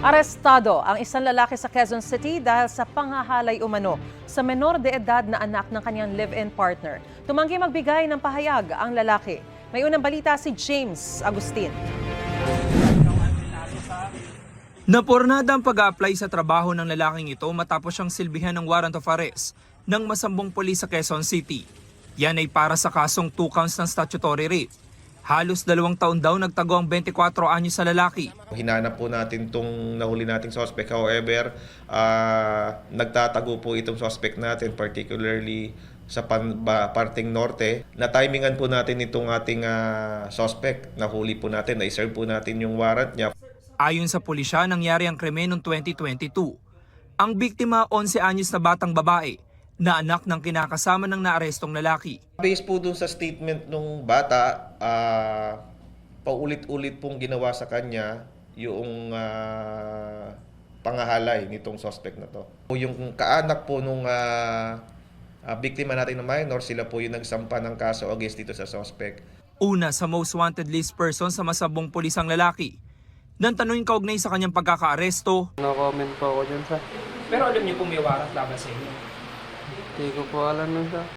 Arestado ang isang lalaki sa Quezon City dahil sa panghahalay umano sa menor de edad na anak ng kanyang live-in partner. Tumanggi magbigay ng pahayag ang lalaki. May unang balita si James Agustin. Napornada ang pag-a-apply sa trabaho ng lalaking ito matapos siyang silbihan ng warrant of arrest ng masambong pulis sa Quezon City. Yan ay para sa kasong 2 counts ng statutory rape. Halos 2 taon daw nagtago ang 24 anyos sa lalaki. Hinanap po natin itong nahuli nating suspect. However, nagtatago po itong suspect natin, particularly sa parting norte. Na-timingan po natin itong ating suspect. Nahuli po natin, na-serve po natin yung warrant niya. Ayon sa pulisya, nangyari ang krimen noong 2022. Ang biktima, 11 anyos na batang babae, na anak ng kinakasama ng naarestong lalaki. Based po dun sa statement ng bata, paulit-ulit pong ginawa sa kanya yung panghahalay nitong suspect na to. Yung kaanak po nung biktima natin na minor, sila po yung nagsampa ng kaso against dito sa suspect. Una sa most wanted list person sa masabong pulis ang lalaki. Nang tanungin kaugnay sa kanyang pagkakaaresto, No comment po ako dyan, sir. pero alam niyo kung may warrant laban sa inyo. Hindi ko po alam nun, sir.